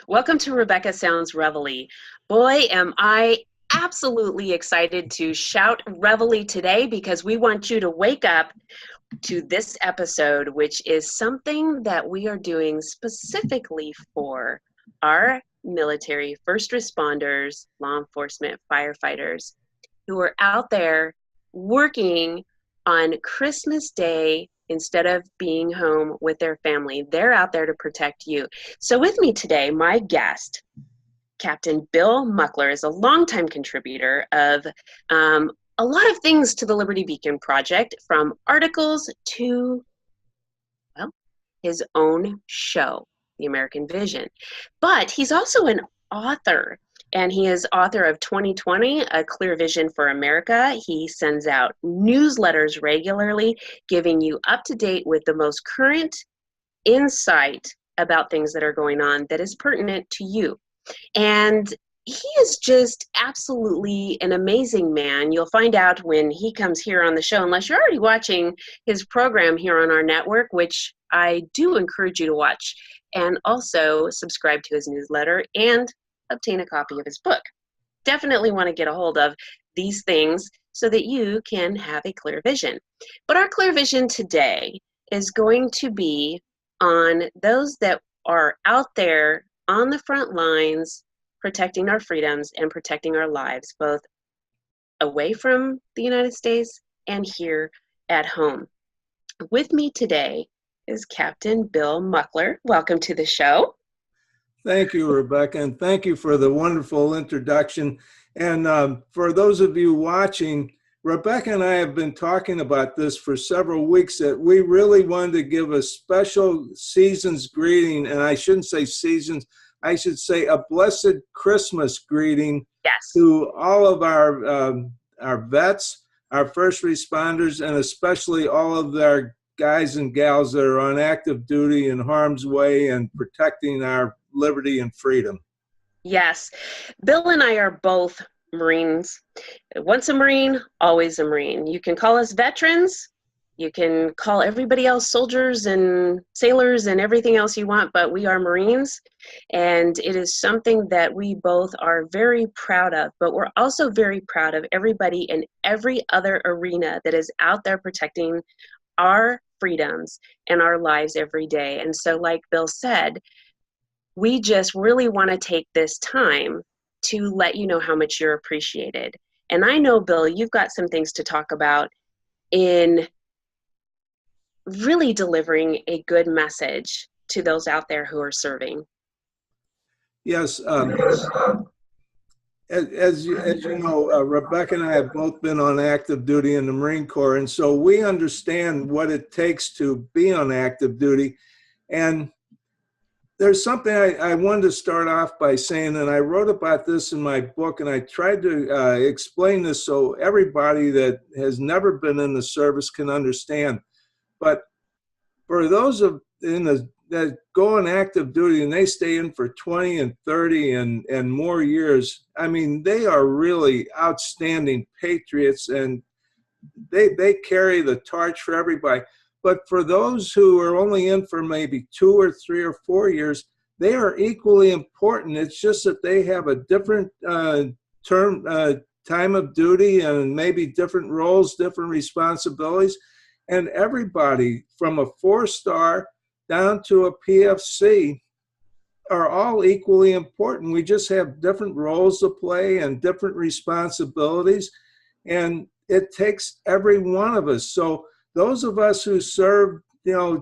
Welcome to Rebecca Sounds Reveille. Boy, am I absolutely excited to shout Reveille today because we want you to wake up to this episode, which is something that we are doing specifically for our military, first responders, law enforcement, firefighters who are out there working on Christmas Day instead of being home with their family. They're out there to protect you. So with me today, my guest, Captain Bill Muckler, is a longtime contributor of a lot of things to the Liberty Beacon Project, from articles to, well, his own show, The American Vision. But he's also an author, and he is author of 2020, A Clear Vision for America. He sends out newsletters regularly, giving you up to date with the most current insight about things that are going on that is pertinent to you. And he is just absolutely an amazing man. You'll find out when he comes here on the show, unless you're already watching his program here on our network, which I do encourage you to watch, and also subscribe to his newsletter and obtain a copy of his book. Definitely want to get a hold of these things so that you can have a clear vision. But our clear vision today is going to be on those that are out there on the front lines, protecting our freedoms and protecting our lives, both away from the United States and here at home. With me today is Captain Bill Muckler. Welcome to the show. Thank you, Rebecca, and thank you for the wonderful introduction. And for those of you watching, Rebecca and I have been talking about this for several weeks, that we really wanted to give a special season's greeting, and I shouldn't say seasons, I should say a blessed Christmas greeting. Yes. To all of our vets, our first responders, and especially all of our guys and gals that are on active duty in harm's way and protecting our liberty and freedom. Yes. Bill and I are both Marines. Once a Marine, always a Marine. You can call us veterans. You can call everybody else soldiers and sailors and everything else you want, but we are Marines. And it is something that we both are very proud of, but we're also very proud of everybody in every other arena that is out there protecting our freedoms and our lives every day. And so, like Bill said, we just really want to take this time to let you know how much you're appreciated. And I know, Bill, you've got some things to talk about in really delivering a good message to those out there who are serving. Yes. As you know, Rebecca and I have both been on active duty in the Marine Corps, and so we understand what it takes to be on active duty. And there's something I wanted to start off by saying, and I wrote about this in my book, and I tried to explain this so everybody that has never been in the service can understand. But for those that go on active duty and they stay in for 20 and 30 and more years, I mean, they are really outstanding patriots, and they carry the torch for everybody. But for those who are only in for maybe 2 or 3 or 4 years, they are equally important. It's just that they have a different time of duty and maybe different roles, different responsibilities. And everybody from a 4-star down to a PFC are all equally important. We just have different roles to play and different responsibilities. And it takes every one of us. So those of us who served,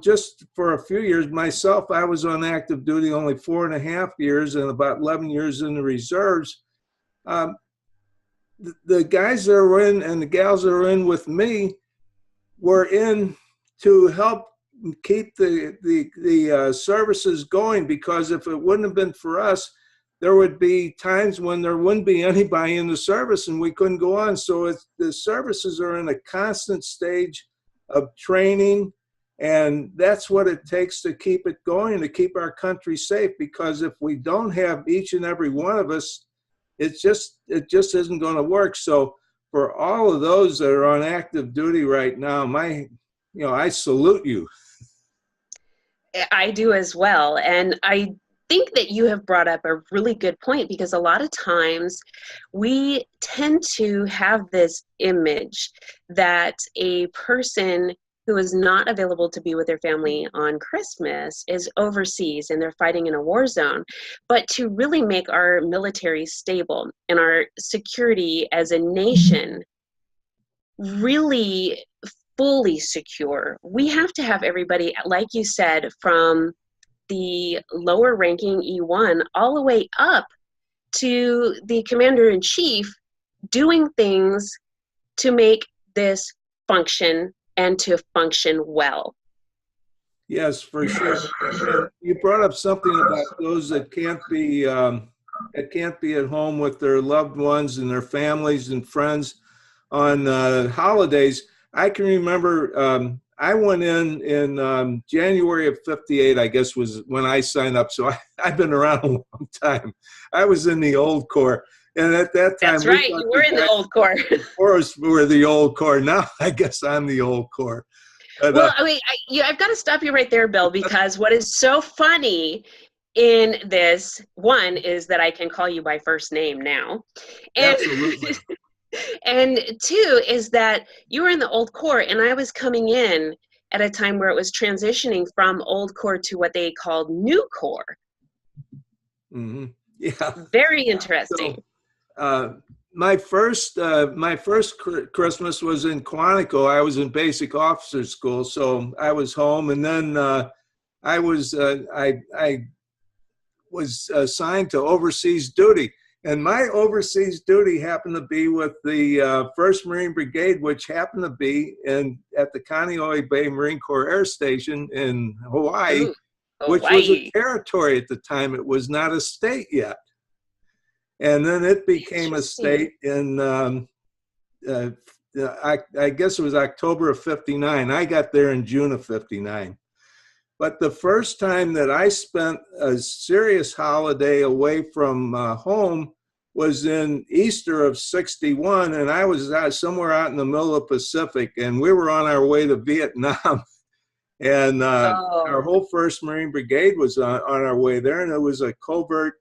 just for a few years, myself, I was on active duty only 4.5 years and about 11 years in the reserves. The guys that are in and the gals that are in with me were in to help keep the services going, because if it wouldn't have been for us, there would be times when there wouldn't be anybody in the service and we couldn't go on. So the services are in a constant stage of training And that's what it takes to keep it going, to keep our country safe, because if we don't have each and every one of us, it just isn't going to work. So for all of those that are on active duty right now, I salute you. I do as well. And I think that you have brought up a really good point, because a lot of times we tend to have this image that a person who is not available to be with their family on Christmas is overseas and they're fighting in a war zone. But to really make our military stable and our security as a nation really fully secure, we have to have everybody, like you said, from the lower ranking E1 all the way up to the commander-in-chief, doing things to make this function and to function well. Yes, for sure. And you brought up something about those that can't be at home with their loved ones and their families and friends on holidays. I can remember I went in January of '58, I guess was when I signed up. So I've been around a long time. I was in the old Corps. And at that time, that's right, you were in the old Corps. We were the old Corps. Now I guess I'm the old Corps. But, well, I've got to stop you right there, Bill, because what is so funny in this, one, is that I can call you by first name now. And, absolutely. And two is that you were in the old Corps, and I was coming in at a time where it was transitioning from old Corps to what they called new Corps. Mm-hmm. Yeah. Very interesting. So, my first Christmas was in Quantico. I was in basic officer school, so I was home, and then I was assigned to overseas duty, and my overseas duty happened to be with the 1st Marine Brigade, which happened to be at the Kaneohe Bay Marine Corps Air Station in Hawaii, which was a territory at the time. It was not a state yet. And then it became a state in, I guess it was October of '59. I got there in June of '59. But the first time that I spent a serious holiday away from home was in Easter of '61. And I was somewhere out in the middle of the Pacific, and we were on our way to Vietnam. And our whole 1st Marine Brigade was on our way there, and it was a covert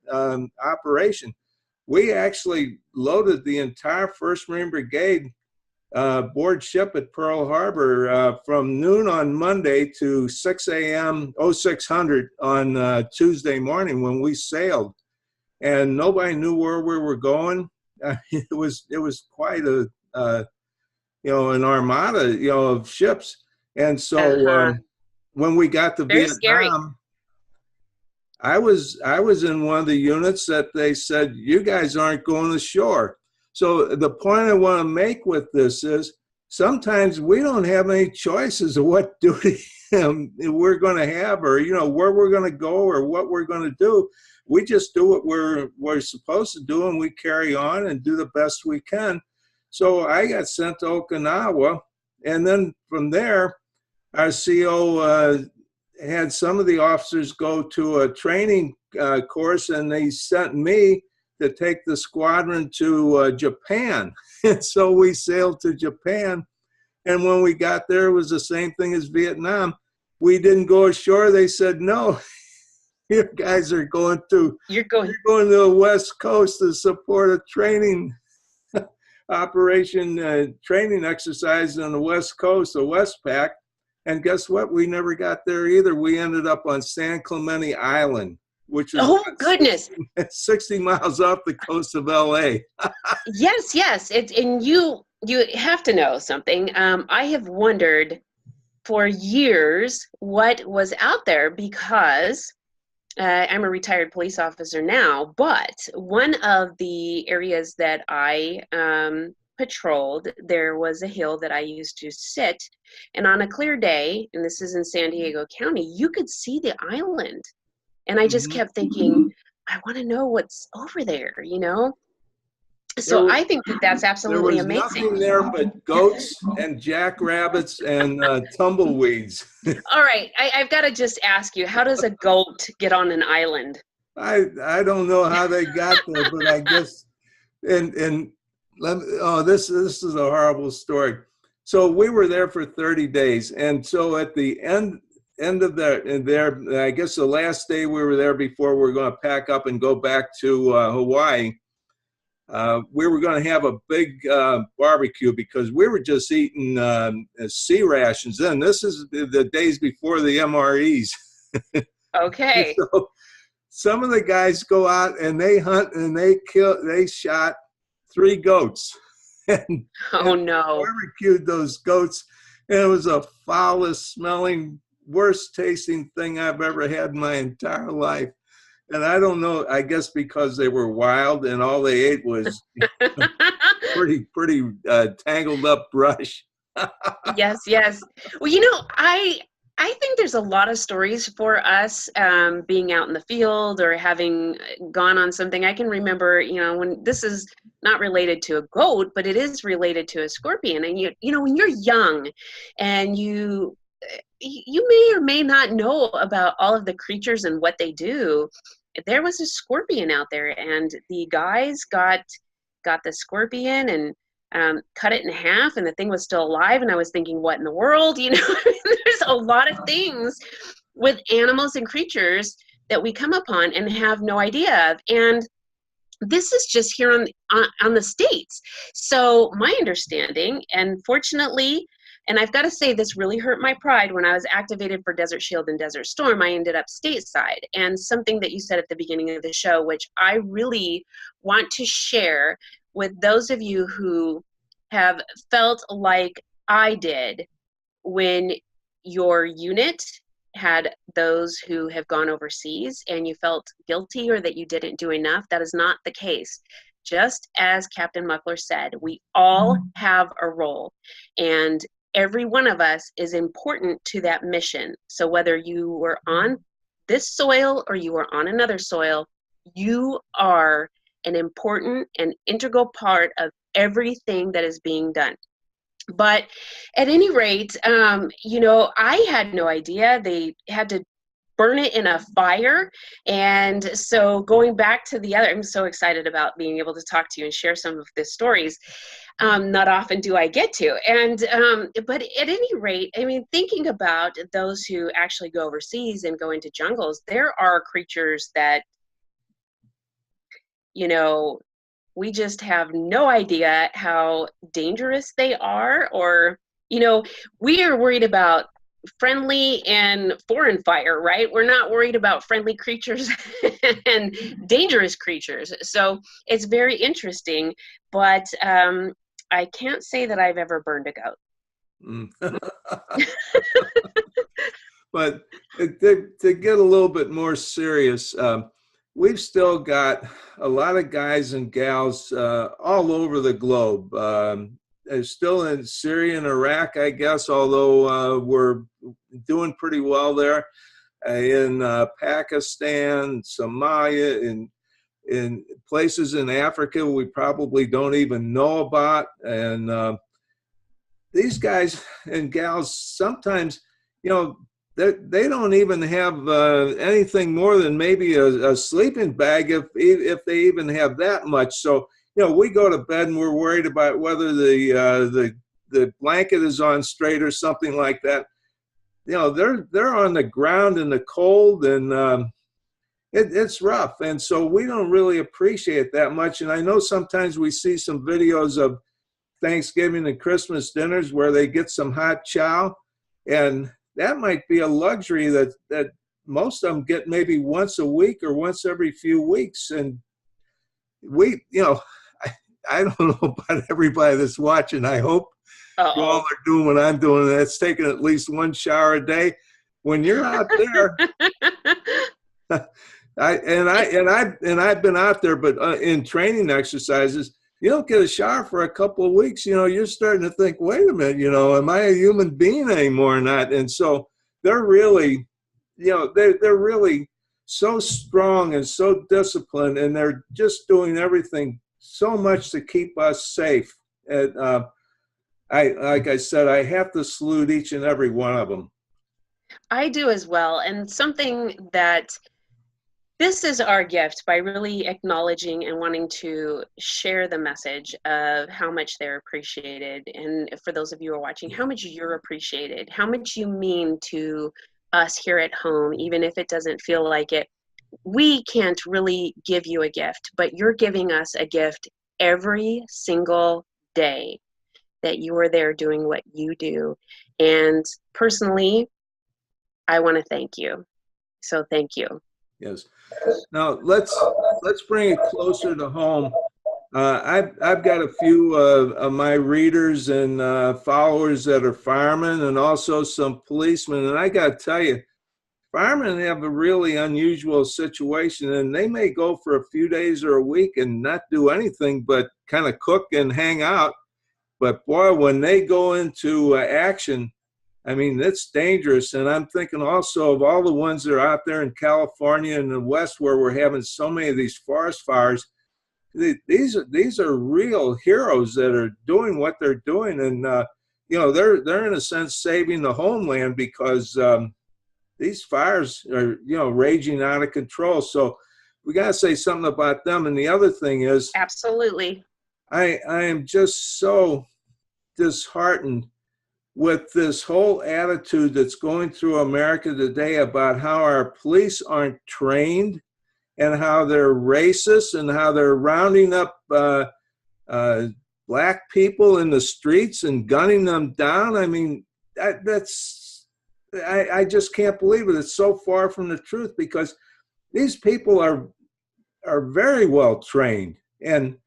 operation. We actually loaded the entire 1st Marine Brigade board ship at Pearl Harbor from noon on Monday to 6 a.m. 0600 on Tuesday morning when we sailed, and nobody knew where we were going. It was quite a an armada of ships, and so when we got to Very Vietnam. Scary. I was in one of the units that they said, you guys aren't going ashore. So the point I want to make with this is sometimes we don't have any choices of what duty we're going to have, or where we're going to go, or what we're going to do. We just do what we're supposed to do, and we carry on and do the best we can. So I got sent to Okinawa, and then from there, our CO had some of the officers go to a training course, and they sent me to take the squadron to Japan. And so we sailed to Japan, and when we got there, it was the same thing as Vietnam. We didn't go ashore. They said, no, you guys are going to the West Coast to support a training operation, training exercise on the West Coast, the Westpac. And guess what? We never got there either. We ended up on San Clemente Island, which is 60 miles off the coast of LA. Yes. And you have to know something. I have wondered for years what was out there, because I'm a retired police officer now, but one of the areas that I patrolled, there was a hill that I used to sit, and on a clear day, and this is in San Diego County, you could see the island. And I just kept thinking, I want to know what's over there, So I think that that's There absolutely was amazing. nothing there but goats and jackrabbits and tumbleweeds. All right, I've got to just ask you, how does a goat get on an island? I don't know how they got there, but I guess and this is a horrible story. So we were there for 30 days, and so at the end of there, I guess the last day we were there before we were going to pack up and go back to Hawaii. We were going to have a big barbecue because we were just eating sea rations then. This is the days before the MREs. Okay. So some of the guys go out and they hunt and they shot 3 goats and Oh no. barbecued those goats. And it was the foulest smelling, worst tasting thing I've ever had in my entire life. And I don't know, I guess because they were wild and all they ate was pretty tangled up brush. Yes, yes. Well, I think there's a lot of stories for us being out in the field or having gone on something. I can remember, when this is not related to a goat, but it is related to a scorpion. And when you're young and you may or may not know about all of the creatures and what they do. There was a scorpion out there, and the guys got the scorpion and cut it in half, and the thing was still alive. And I was thinking, what in the world? There's a lot of things with animals and creatures that we come upon and have no idea of. And this is just here on the States. So my understanding, and fortunately, and I've got to say, this really hurt my pride when I was activated for Desert Shield and Desert Storm. I ended up stateside. And something that you said at the beginning of the show, which I really want to share with those of you who have felt like I did when your unit had those who have gone overseas and you felt guilty or that you didn't do enough. That is not the case. Just as Captain Muckler said, we all have a role, and every one of us is important to that mission. So whether you were on this soil or you were on another soil, you are an important and integral part of everything that is being done. But at any rate, I had no idea. They had to burn it in a fire. And so going back to I'm so excited about being able to talk to you and share some of the stories. Not often do I get to. And but at any rate, I mean, thinking about those who actually go overseas and go into jungles, there are creatures that, we just have no idea how dangerous they are, or, we are worried about friendly and foreign fire, right? We're not worried about friendly creatures and dangerous creatures. So it's very interesting, but I can't say that I've ever burned a goat. But to get a little bit more serious, we've still got a lot of guys and gals all over the globe. Still in Syria and Iraq, I guess, although we're doing pretty well there. In Pakistan, Somalia, in places in Africa we probably don't even know about. And these guys and gals sometimes, they don't even have anything more than maybe a sleeping bag, if they even have that much. So, we go to bed and we're worried about whether the blanket is on straight or something like that. They're on the ground in the cold, and it's rough. And so we don't really appreciate that much. And I know sometimes we see some videos of Thanksgiving and Christmas dinners where they get some hot chow, and that might be a luxury that most of them get maybe once a week or once every few weeks. And we, I don't know about everybody that's watching. I hope you all are doing what I'm doing. And that's taking at least one shower a day. When you're out there, I've been out there, but in training exercises, you don't get a shower for a couple of weeks. You're starting to think, wait a minute, am I a human being anymore or not? And so they're really, they're really so strong and so disciplined, and they're just doing everything so much to keep us safe. And, like I said, I have to salute each and every one of them. I do as well. And something that this is our gift by really acknowledging and wanting to share the message of how much they're appreciated. And for those of you who are watching, how much you're appreciated, how much you mean to us here at home, even if it doesn't feel like it. We can't really give you a gift, but you're giving us a gift every single day that you are there doing what you do. And personally, I want to thank you. So thank you. Yes. Now let's bring it closer to home. I've got a few of my readers and followers that are firemen and also some policemen, and I got to tell you, firemen have a really unusual situation, and they may go for a few days or a week and not do anything but kind of cook and hang out. But boy, when they go into action, I mean, it's dangerous. And I'm thinking also of all the ones that are out there in California and the West where we're having so many of these forest fires. These are real heroes that are doing what they're doing. And, you know, they're in a sense saving the homeland because these fires are, you know, raging out of control. So we got to say something about them. And the other thing is, absolutely, I am just so disheartened with this whole attitude that's going through America today about how our police aren't trained and how they're racist and how they're rounding up black people in the streets and gunning them down. I mean, I just can't believe it. It's so far from the truth because these people are very well trained and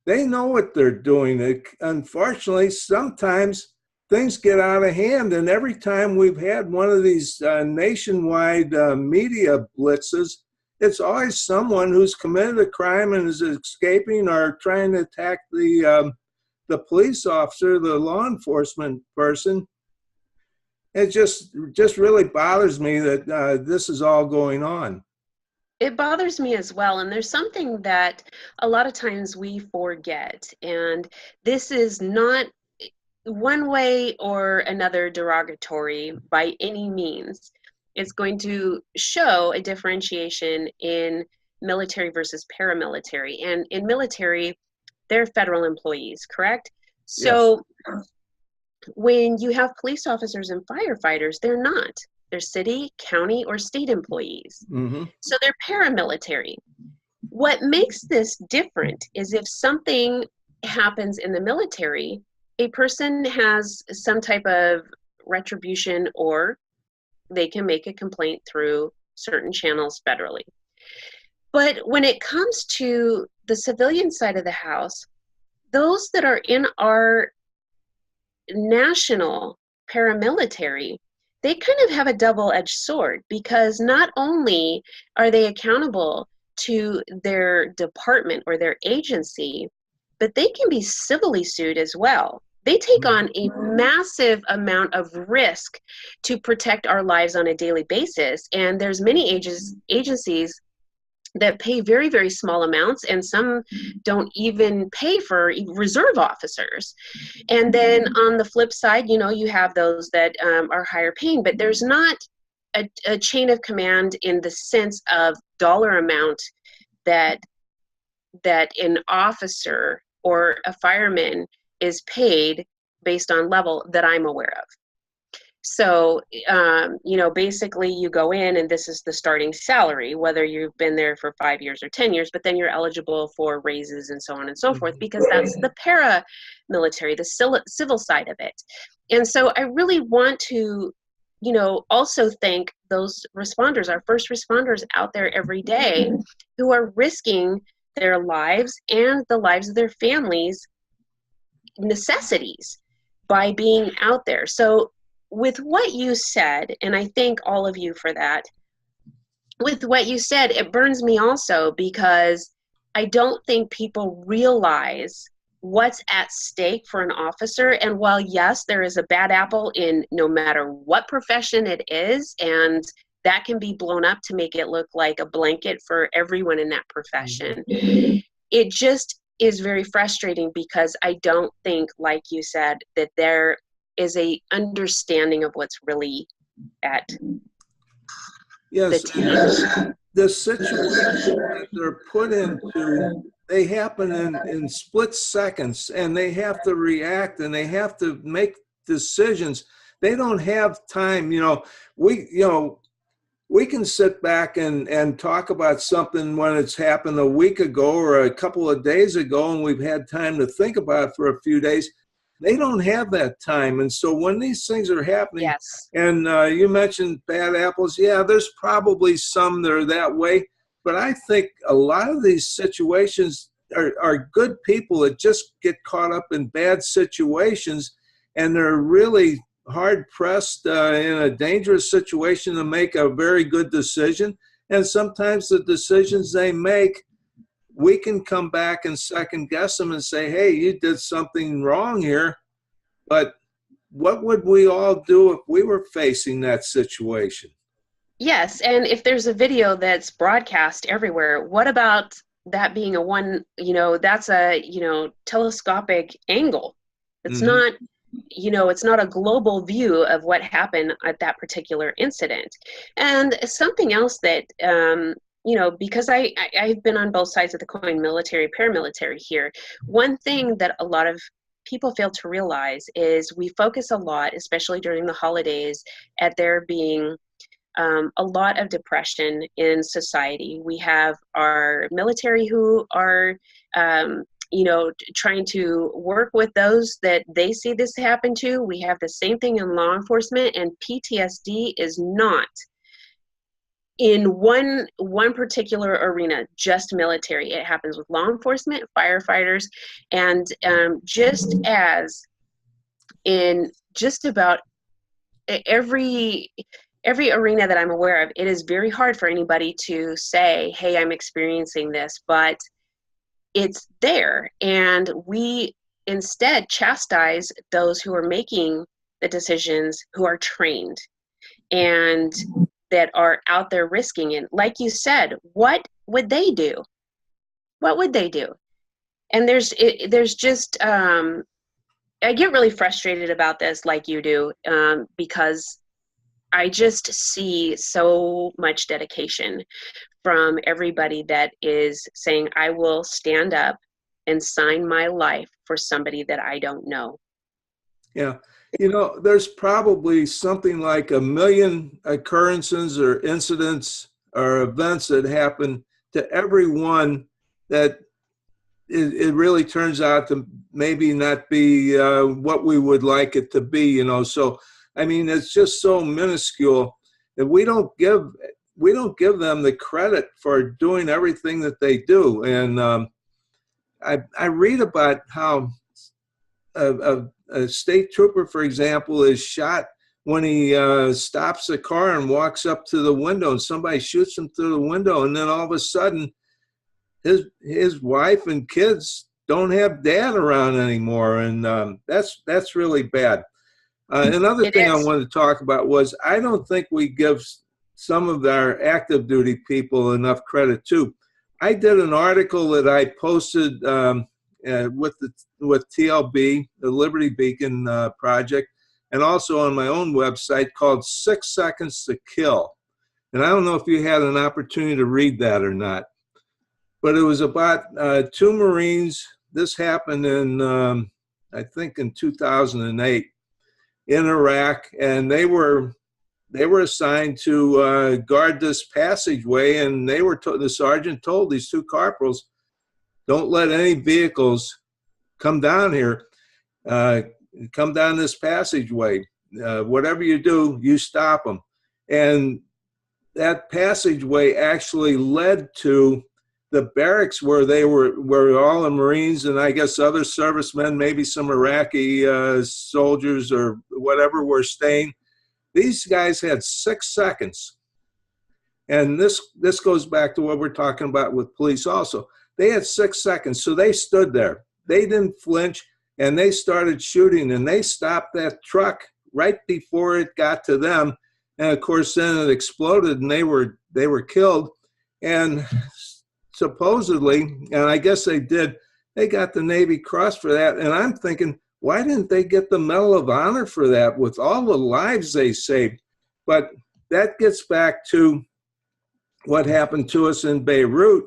they know what they're doing. Unfortunately, sometimes things get out of hand, and every time we've had one of these nationwide media blitzes, it's always someone who's committed a crime and is escaping or trying to attack the police officer, the law enforcement person. It just really bothers me that this is all going on. It bothers me as well. And there's something that a lot of times we forget. And this is not one way or another derogatory by any means. It's going to show a differentiation in military versus paramilitary. And in military, they're federal employees, correct? So yes. When you have police officers and firefighters, they're not. They're city, county, or state employees. Mm-hmm. So they're paramilitary. What makes this different is if something happens in the military, a person has some type of retribution or they can make a complaint through certain channels federally. But when it comes to the civilian side of the house, those that are in our national paramilitary, they kind of have a double-edged sword because not only are they accountable to their department or their agency, but they can be civilly sued as well. They take on a massive amount of risk to protect our lives on a daily basis. And there's many agencies that pay very, very small amounts, and some don't even pay for reserve officers. And then on the flip side, you know, you have those that are higher paying, but there's not a chain of command in the sense of dollar amount that an officer or a fireman is paid based on level that I'm aware of. So, you know, basically you go in and this is the starting salary, whether you've been there for 5 years or 10 years, but then you're eligible for raises and so on and so forth, because that's the paramilitary, the civil side of it. And so I really want to, you know, also thank those responders, our first responders out there every day who are risking their lives and the lives of their families' necessities by being out there. So with what you said, and I thank all of you for that, with what you said, it burns me also because I don't think people realize what's at stake for an officer. And while, yes, there is a bad apple in no matter what profession it is, and that can be blown up to make it look like a blanket for everyone in that profession, it just is very frustrating because I don't think, like you said, that there is a understanding of what's really at Yes, the table. the situations that they're put into, they happen in split seconds, and they have to react and they have to make decisions. They don't have time. We can sit back and talk about something when it's happened a week ago or a couple of days ago, and we've had time to think about it for a few days. They don't have that time. And so when these things are happening, Yes. and you mentioned bad apples, yeah, there's probably some that are that way. But I think a lot of these situations are good people that just get caught up in bad situations, and they're really hard pressed in a dangerous situation to make a very good decision. And sometimes the decisions they make, we can come back and second guess them and say, hey, you did something wrong here. But what would we all do if we were facing that situation? Yes, and if there's a video that's broadcast everywhere, what about that being a one, that's a, telescopic angle. It's Mhm. not, it's not a global view of what happened at that particular incident. And something else that, because I've been on both sides of the coin, military, paramilitary here, one thing that a lot of people fail to realize is we focus a lot, especially during the holidays, at there being a lot of depression in society. We have our military who are, trying to work with those that they see this happen to. We have the same thing in law enforcement, and PTSD is not in one particular arena, just military. It happens with law enforcement, firefighters, and just as in just about every arena that I'm aware of, it is very hard for anybody to say, hey, I'm experiencing this, but it's there. And we instead chastise those who are making the decisions, who are trained and that are out there risking it. Like you said, what would they do? What would they do? And there's just, I get really frustrated about this like you do, because I just see so much dedication from everybody that is saying, I will stand up and sign my life for somebody that I don't know. Yeah. There's probably something like 1 million occurrences or incidents or events that happen to everyone that it really turns out to maybe not be what we would like it to be, So, I mean, it's just so minuscule that we don't give them the credit for doing everything that they do. And I read about how a state trooper, for example, is shot when he stops the car and walks up to the window, and somebody shoots him through the window, and then all of a sudden his wife and kids don't have dad around anymore, and that's really bad. Another thing I wanted to talk about was I don't think we give some of our active duty people enough credit too. I did an article that I posted with TLB, the Liberty Beacon Project, and also on my own website called 6 Seconds to Kill. And I don't know if you had an opportunity to read that or not, but it was about 2 Marines. This happened in, I think in 2008 in Iraq, and they were assigned to guard this passageway, and the sergeant told these 2 corporals, don't let any vehicles come down here, come down this passageway. Whatever you do, you stop them. And that passageway actually led to the barracks where all the Marines and I guess other servicemen, maybe some Iraqi soldiers or whatever, were staying. These guys had 6 seconds. And this goes back to what we're talking about with police also. They had 6 seconds, so they stood there. They didn't flinch, and they started shooting, and they stopped that truck right before it got to them. And of course, then it exploded, and they were killed. And supposedly, and I guess they did, They got the Navy Cross for that. And I'm thinking, why didn't they get the Medal of Honor for that with all the lives they saved? But that gets back to what happened to us in Beirut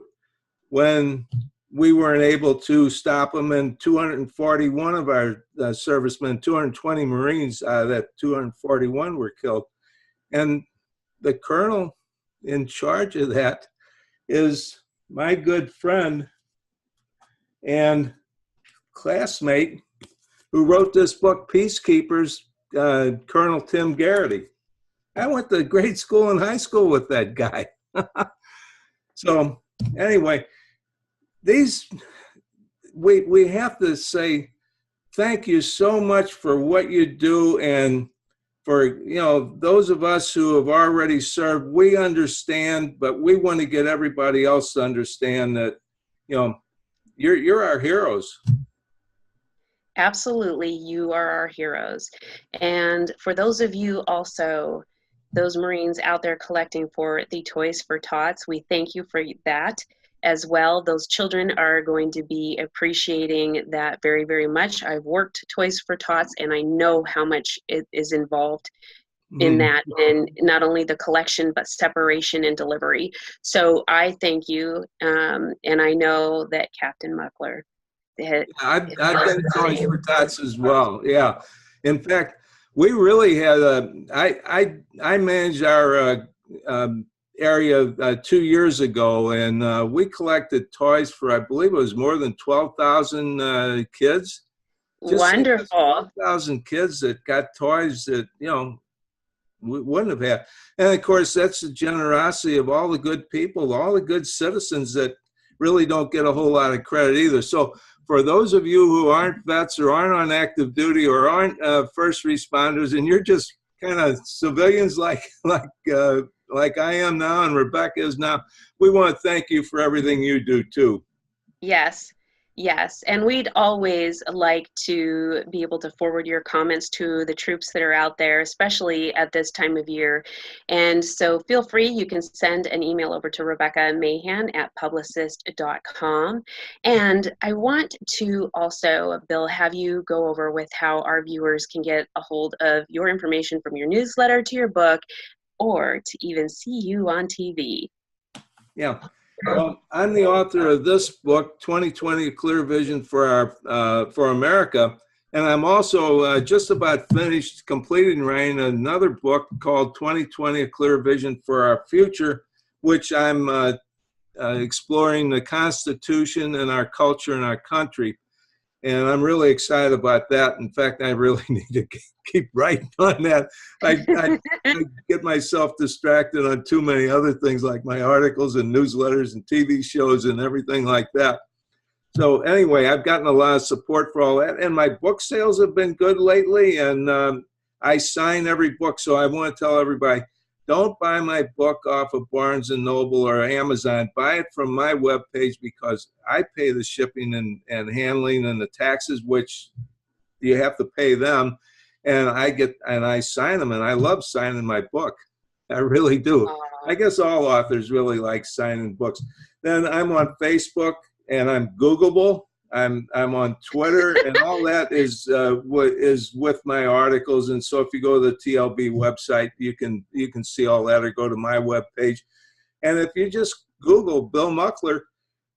when we weren't able to stop them, and 241 of our servicemen, 220 Marines out of that 241 were killed. And the colonel in charge of that is my good friend and classmate who wrote this book, Peacekeepers, Colonel Tim Garrity. I went to grade school and high school with that guy. So anyway, we have to say thank you so much for what you do, and for those of us who have already served, we understand, but we want to get everybody else to understand that you're our heroes. Absolutely, you are our heroes. And for those of you also, those Marines out there collecting for the Toys for Tots, we thank you for that as well. Those children are going to be appreciating that very, very much. I've worked Toys for Tots, and I know how much it is involved in that, and not only the collection, but separation and delivery. So I thank you, and I know that Captain Muckler. I've been Toys for Tots as well. Yeah, in fact, we really had I managed our area 2 years ago, and we collected toys for, I believe it was more than 12,000 kids. Just wonderful. 12,000 kids that got toys that we wouldn't have had. And of course, that's the generosity of all the good people, all the good citizens that really don't get a whole lot of credit either. So for those of you who aren't vets or aren't on active duty or aren't first responders, and you're just kind of civilians like I am now and Rebecca is now, we want to thank you for everything you do too. Yes. Yes, and we'd always like to be able to forward your comments to the troops that are out there, especially at this time of year. And so feel free, you can send an email over to Rebecca Mahan at publicist.com. And I want to also, Bill, have you go over with how our viewers can get a hold of your information, from your newsletter to your book, or to even see you on TV. Yeah. Well, I'm the author of this book, 2020: A Clear Vision for America, and I'm also just about finished completing writing another book called 2020: A Clear Vision for Our Future, which I'm exploring the Constitution and our culture and our country. And I'm really excited about that. In fact, I really need to keep writing on that. I get myself distracted on too many other things, like my articles and newsletters and TV shows and everything like that. So anyway, I've gotten a lot of support for all that. And my book sales have been good lately. And I sign every book. So I want to tell everybody, don't buy my book off of Barnes & Noble or Amazon. Buy it from my webpage, because I pay the shipping and handling and the taxes, which you have to pay them. And I sign them, and I love signing my book. I really do. I guess all authors really like signing books. Then I'm on Facebook, and I'm Googleable. I'm on Twitter, and all that is what is with my articles. And so if you go to the TLB website, you can see all that, or go to my webpage. And if you just Google Bill Muckler,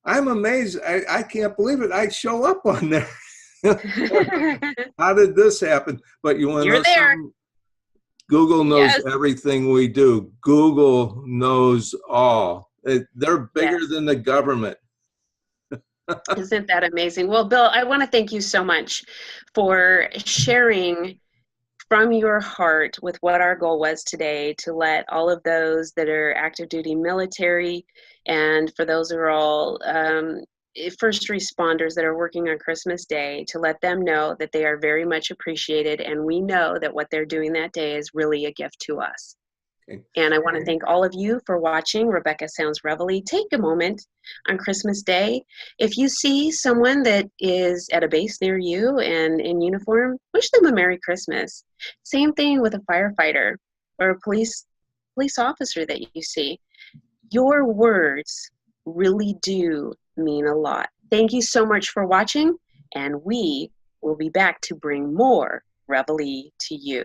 I'm amazed. I can't believe it. I show up on there. How did this happen? But you want to know something? Google knows everything we do. Google knows all. They're bigger than the government. Isn't that amazing? Well, Bill, I want to thank you so much for sharing from your heart with what our goal was today, to let all of those that are active duty military, and for those who are all first responders that are working on Christmas Day, to let them know that they are very much appreciated, and we know that what they're doing that day is really a gift to us. Okay. And I want to thank all of you for watching Rebecca Sounds Reveille. Take a moment on Christmas Day. If you see someone that is at a base near you and in uniform, wish them a Merry Christmas. Same thing with a firefighter or a police officer that you see. Your words really do mean a lot. Thank you so much for watching, and we will be back to bring more Reveille to you.